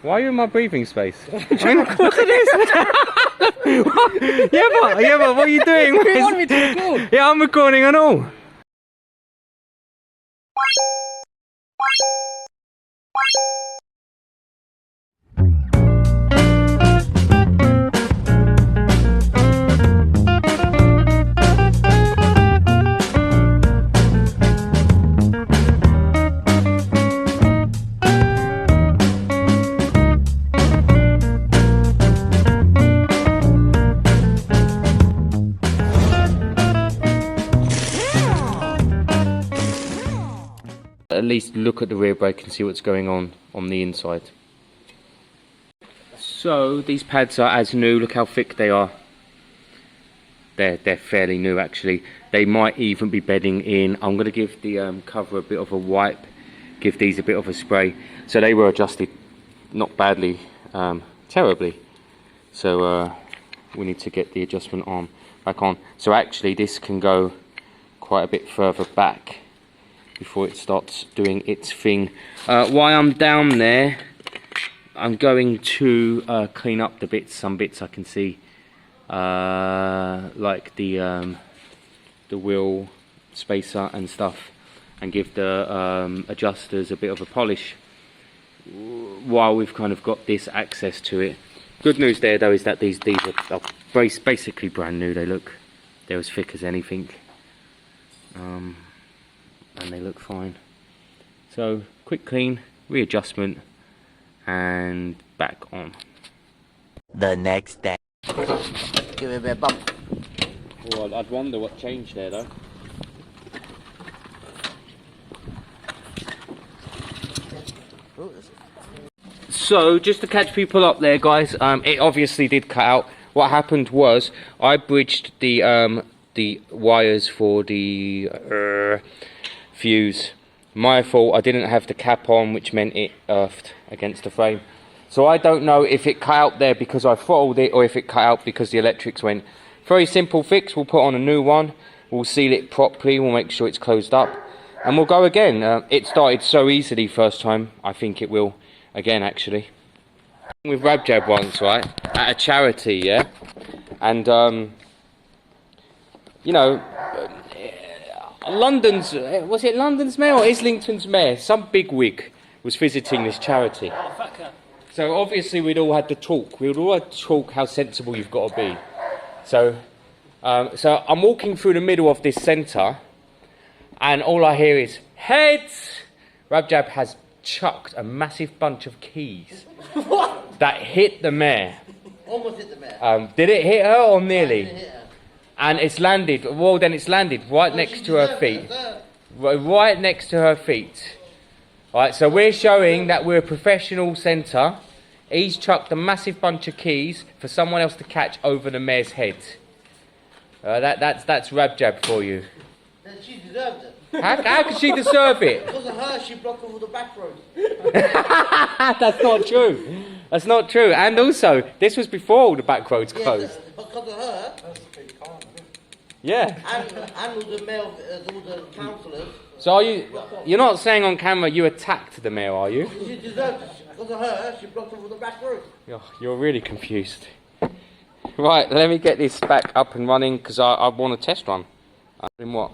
Why are you in my breathing space? I mean, look at this! yeah, but what are you doing? You want me to record? Yeah, I'm recording and all. At least look at the rear brake and see what's going on the inside. So these pads are as new. Look how thick they are. They're fairly new actually. They might even be bedding in. I'm going to give the cover a bit of a wipe, give these a bit of a spray. So they were adjusted not badly, terribly. So we need to get the adjustment arm back on. So actually this can go quite a bit further back before it starts doing its thing. While I'm down there, I'm going to clean up the bits. Some bits I can see, like the wheel spacer and stuff, and give the adjusters a bit of a polish while we've kind of got this access to it. Good news there though is that these are basically brand new. They're as thick as anything. And they look fine. So quick clean, readjustment, and back on. The next day. Give it a bit of bump. Well, I'd wonder what changed there though. So just to catch people up there guys, it obviously did cut out. What happened was I bridged the wires for the fuse. My fault, I didn't have the cap on, which meant it earthed against the frame. So I don't know if it cut out there because I throttled it or if it cut out because the electrics went. Very simple fix, we'll put on a new one, we'll seal it properly, we'll make sure it's closed up, and we'll go again. It started so easily first time, I think it will again actually. With Rabjab once, right, at a charity, yeah, and you know, was it London's mayor or Islington's mayor? Some bigwig was visiting this charity. So obviously we'd all had to talk. We'd all had to talk how sensible you've got to be. So, so I'm walking through the middle of this centre, and all I hear is heads. Rabjab has chucked a massive bunch of keys. What? That hit the mare. Almost hit the mare. Did it hit her or nearly? And it's landed, well then it's landed right next to her feet. Right next to her feet. Right, so we're showing that we're a professional centre. He's chucked a massive bunch of keys for someone else to catch over the mare's head. That's Rabjab for you. Then she deserved it. How could she deserve it? Because of her, she blocked all the back roads. That's not true. That's not true. And also, this was before all the back roads closed. Because of her. Yeah. And all the councillors. So you're not saying on camera you attacked the mayor, are you? She deserved it. Because of her, she blocked all the back roads. You're really confused. Right, let me get this back up and running because I want to test run. In what?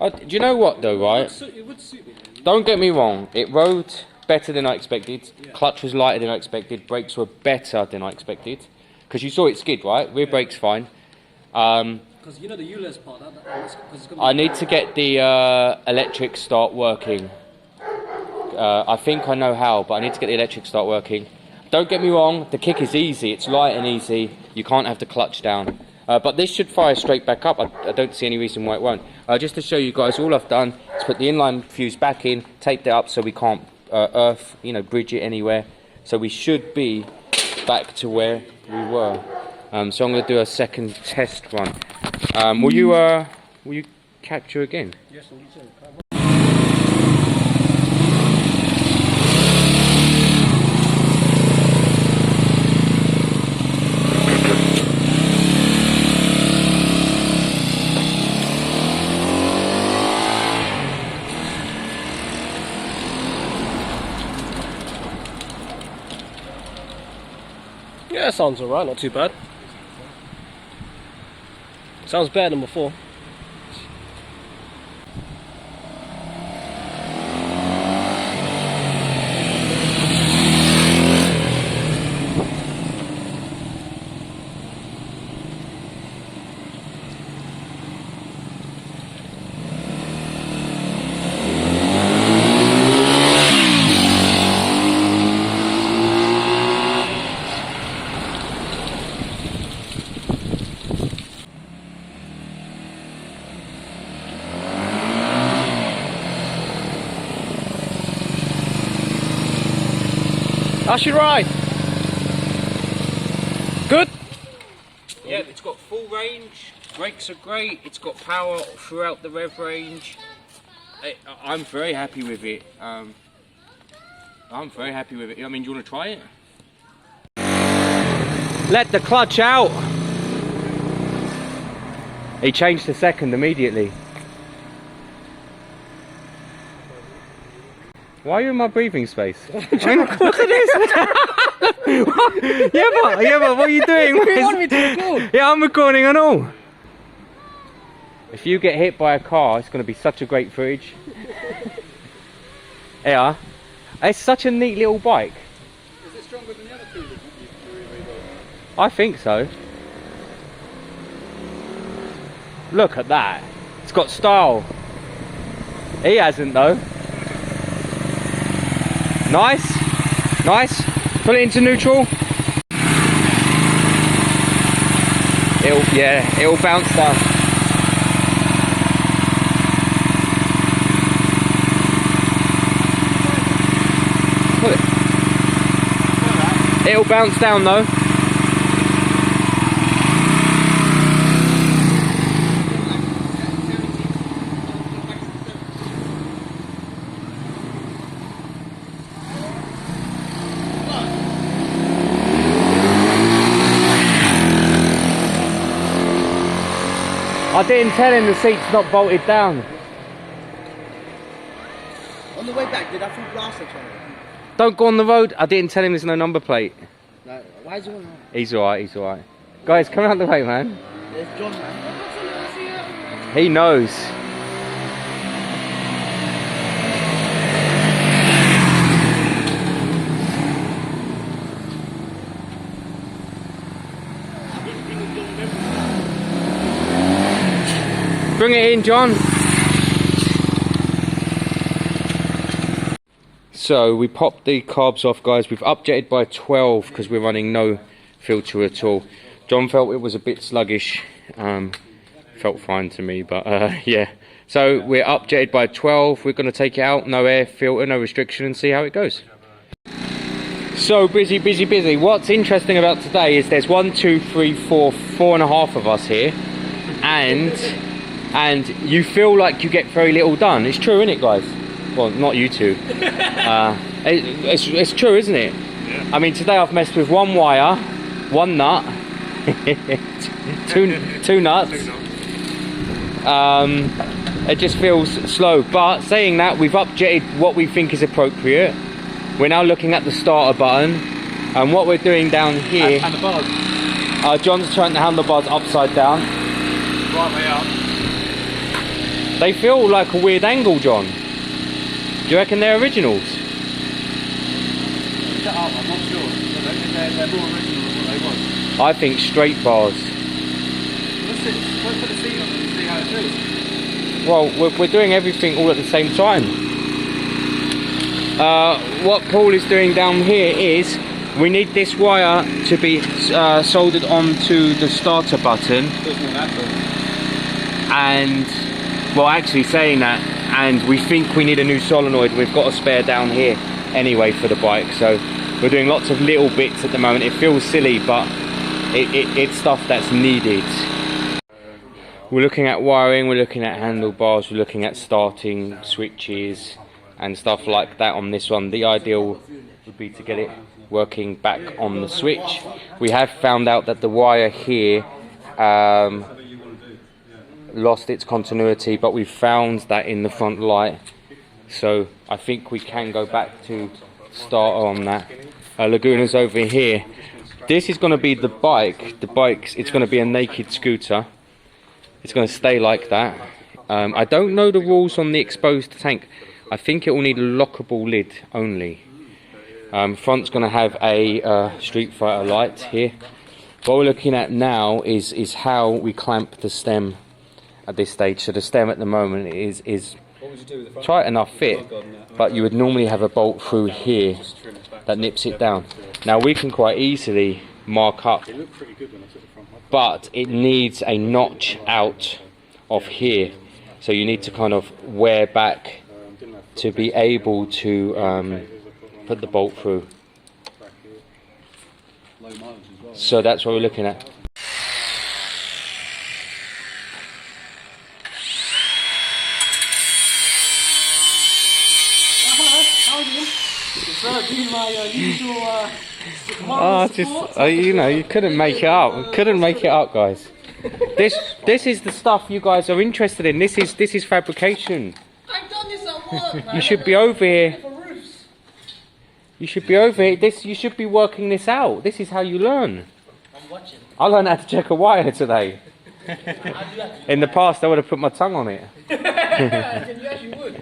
Do you know what though, right? It would suit me. Don't get me wrong, it rode better than I expected. Yeah. Clutch was lighter than I expected. Brakes were better than I expected. Because you saw it skid, right? Rear brakes fine. Because you know the ULEZ part, I need to get the electric start working. I think I know how, but I need to get the electric start working. Don't get me wrong, the kick is easy. It's light and easy. You can't have the clutch down. But this should fire straight back up. I don't see any reason why it won't. Just to show you guys, all I've done is put the inline fuse back in, taped it up so we can't bridge it anywhere. So we should be back to where we were. So I'm going to do a second test run. Will you capture again? Yes, I will. Yeah, sounds alright, not too bad. Sounds better than before. How's your ride? Good? Yeah, it's got full range, brakes are great, it's got power throughout the rev range. I'm very happy with it. I'm very happy with it. I mean, do you want to try it? Let the clutch out! He changed to second immediately. Why are you in my breathing space? Look at this! yeah, but what are you doing? You want me to record? Yeah, I'm recording and all. If you get hit by a car, it's going to be such a great footage. Yeah, it's such a neat little bike. Is it stronger than the other two that you I think so. Look at that. It's got style. He hasn't though. Nice, nice. Put it into neutral. It'll bounce down. Put it. It'll bounce down though. I didn't tell him the seat's not bolted down. On the way back, did I full blast or something? Don't go on the road. I didn't tell him there's no number plate. No, why is it on? He's alright, he's alright. Guys, come out the way, man. There's John, man. He knows. Bring it in, John. So we popped the carbs off, guys. We've upjetted by 12 because we're running no filter at all. John felt it was a bit sluggish. Felt fine to me, but yeah. So we're upjetted by 12. We're going to take it out, no air filter, no restriction, and see how it goes. So busy, busy, busy. What's interesting about today is there's 1, 2, 3, 4, 4.5 of us here, and you feel like you get very little done. It's true, isn't it, guys? Well, not you two. It's true, isn't it? Yeah. I mean, today I've messed with one wire, one nut, two nuts. It just feels slow. But saying that, we've upjetted what we think is appropriate. We're now looking at the starter button, and what we're doing down here. And the bars. John's trying the handlebars upside down. Right way up. They feel like a weird angle, John. Do you reckon they're originals? I'm not sure. They're more original than what they want. I think straight bars. Let's put the seat on and see how it feels. Well, we're doing everything all at the same time. What Paul is doing down here is we need this wire to be soldered onto the starter button. And, well, actually saying that, and we think we need a new solenoid. We've got a spare down here anyway for the bike, so we're doing lots of little bits at the moment. It feels silly, but it's stuff that's needed. We're looking at wiring, we're looking at handlebars, we're looking at starting switches and stuff like that on this one. The ideal would be to get it working back on the switch. We have found out that the wire here lost its continuity, but we found that in the front light, so I think we can go back to starter on that. Laguna's over here. This is going to be the bike. It's going to be a naked scooter. It's going to stay like that. I don't know the rules on the exposed tank. I think it will need a lockable lid only. Front's going to have a Street Fighter light here. What we're looking at now is how we clamp the stem at this stage. So the stem at the moment is tight enough fit, but you would normally have a bolt through here that nips it down. Now we can quite easily mark up, but it needs a notch out of here. So you need to kind of wear back to be able to put the bolt through. So that's what we're looking at. Oh, you know, you couldn't make it up. Couldn't make it up, guys. This is the stuff you guys are interested in. This is fabrication. I've done this at work, man. You should be over here. You should be over here. You should be working this out. This is how you learn. I'm watching. I learned how to check a wire today. In the past, I would have put my tongue on it. You actually would.